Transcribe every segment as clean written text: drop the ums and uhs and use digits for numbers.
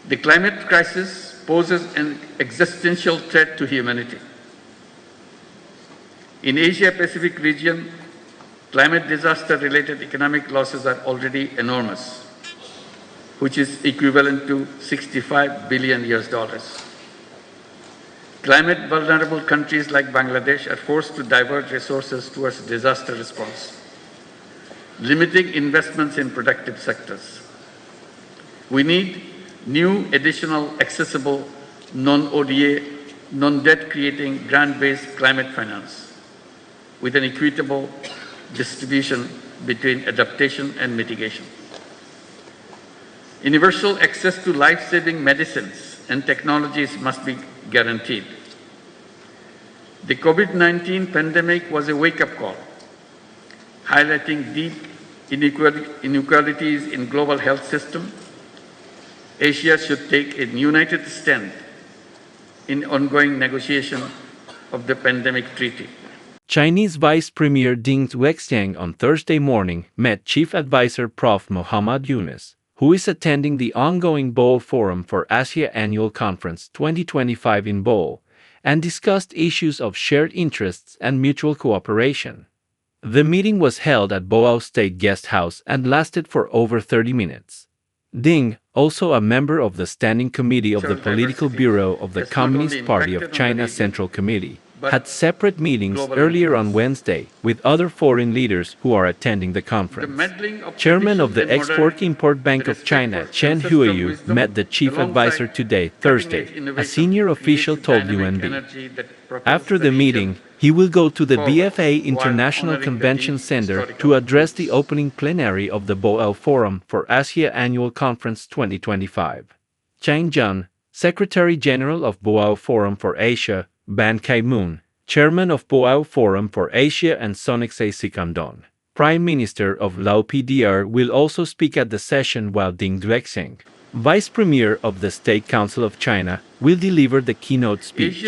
The climate crisis poses an existential threat to humanity. In Asia-Pacific region, climate disaster-related economic losses are already enormous, which is equivalent to $65 billion. Climate vulnerable countries like Bangladesh are forced to divert resources towards disaster response, limiting investments in productive sectors. We need new, additional, accessible, non-ODA, non-debt creating grant-based climate finance with an equitable distribution between adaptation and mitigation. Universal access to life-saving medicines and technologies must be guaranteed. The COVID-19 pandemic was a wake-up call, highlighting deep inequalities in global health system. Asia should take a united stand in ongoing negotiation of the pandemic treaty. Chinese Vice Premier Deng Xuexiang on Thursday morning met Chief Advisor Prof. Muhammad Yunus, who is attending the ongoing Boao Forum for Asia Annual Conference 2025 in Boao, and discussed issues of shared interests and mutual cooperation. The meeting was held at Boao State Guest House and lasted for over 30 minutes. Deng, also a member of the Standing Committee of the Political Bureau of the Communist Party of China Central Committee, had separate meetings earlier on Wednesday with other foreign leaders who are attending the conference. Chairman of the Export-Import Bank of China, Chen Huiyu, met the chief advisor today, Thursday, a senior official told UNB. After the meeting, he will go to the BFA International Convention Center to address the opening plenary of the Boao Forum for Asia Annual Conference 2025. Chang Jun, Secretary General of Boao Forum for Asia, Ban Ki-moon, Chairman of Boao Forum for Asia, and Sonicsay Sikandon, Prime Minister of Lao PDR, will also speak at the session, while Deng Xuexiang, Vice Premier of the State Council of China, will deliver the keynote speech.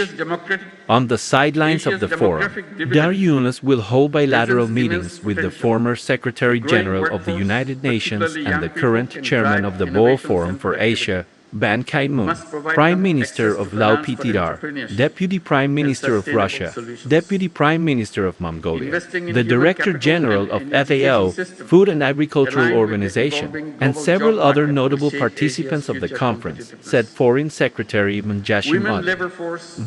On the sidelines of the forum, Dr. Yunus will hold bilateral meetings with the former Secretary General of the United Nations and the current Chairman of the Boao Forum for Asia, Ban Ki-moon, Prime Minister of Lao PDR, Deputy Prime Minister of Russia, Deputy Prime Minister of Mongolia, the Director General of FAO, Food and Agricultural Organization, and several other notable participants of the conference, said Foreign Secretary Menjashim Adi.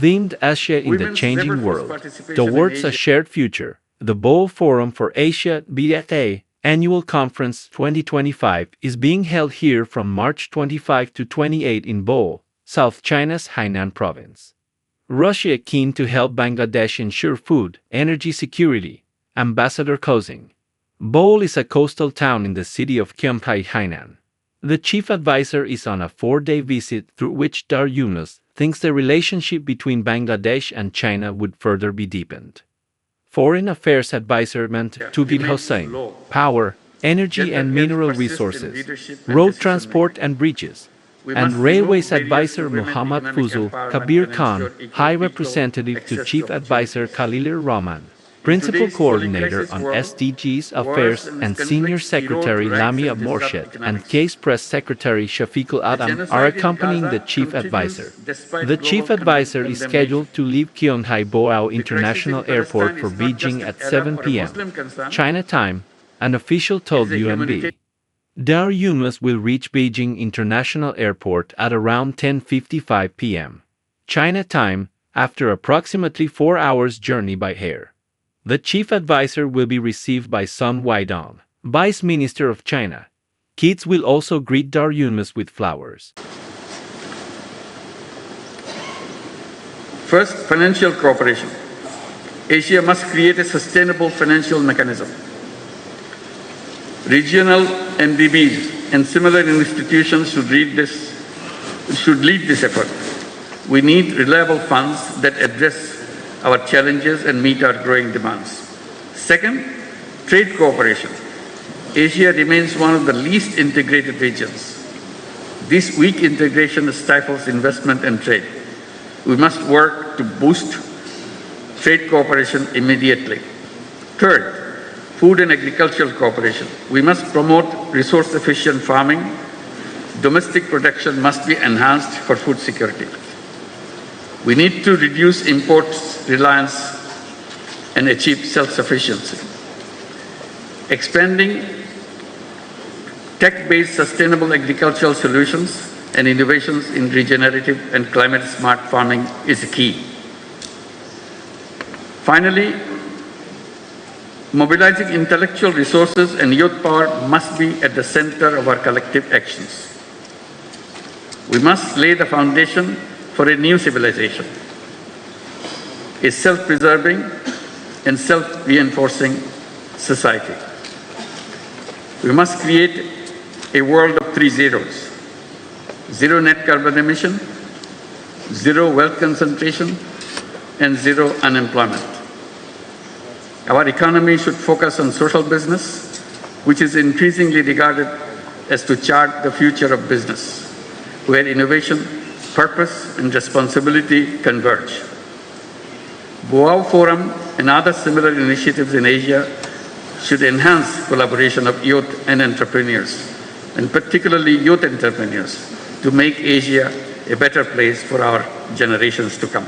Themed Asia in the Changing World, Towards a Shared Future, the Boao Forum for Asia BFA Annual Conference 2025 is being held here from March 25 to 28 in Boao, South China's Hainan province. Russia keen to help Bangladesh ensure food, energy security. Ambassador Xuexiang. Boao is a coastal town in the city of Qionghai, Hainan. The chief advisor is on a 4-day visit through which Dr. Yunus thinks the relationship between Bangladesh and China would further be deepened. Foreign Affairs Advisor Tugid Hossain, Power, Energy and Mineral Resources, Road Transport and Bridges, and Railways Advisor Muhammad Fuzul Kabir Khan, High Representative to Chief Advisor Khalilur Rahman, Principal Coordinator on SDGs Affairs and Senior Secretary Lamia Morshed and Case Press Secretary Shafiqul Adam are accompanying the Chief Advisor. The Chief Advisor is scheduled to leave Qionghai Boao International Airport for Beijing at 7 p.m. China time, an official told UNB. Dr. Yunus will reach Beijing International Airport at around 10:55 p.m. China time, after approximately 4 hours journey by air. The chief advisor will be received by Sun Weidong, Vice Minister of China. Kids will also greet Dr. Yunus with flowers. First, financial cooperation. Asia must create a sustainable financial mechanism. Regional MDBs and similar institutions should lead this effort. We need reliable funds that address our challenges and meet our growing demands. Second, trade cooperation. Asia remains one of the least integrated regions. This weak integration stifles investment and trade. We must work to boost trade cooperation immediately. Third, food and agricultural cooperation. We must promote resource-efficient farming, domestic production must be enhanced for food security. We need to reduce imports reliance and achieve self-sufficiency. Expanding tech-based sustainable agricultural solutions and innovations in regenerative and climate-smart farming is key. Finally, mobilizing intellectual resources and youth power must be at the center of our collective actions. We must lay the foundation for a new civilization, a self-preserving and self-reinforcing society. We must create a world of 3 zeros: zero net carbon emission, zero wealth concentration, and zero unemployment. Our economy should focus on social business, which is increasingly regarded as to chart the future of business, where innovation, purpose, and responsibility converge. Boao Forum and other similar initiatives in Asia should enhance collaboration of youth and entrepreneurs, and particularly youth entrepreneurs, to make Asia a better place for our generations to come.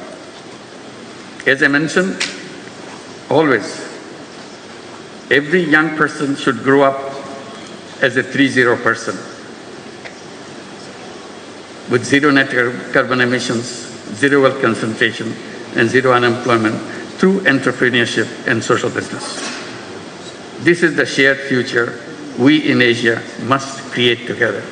As I mentioned, always, every young person should grow up as a 3-0 person, with zero net carbon emissions, zero wealth concentration, and zero unemployment through entrepreneurship and social business. This is the shared future we in Asia must create together.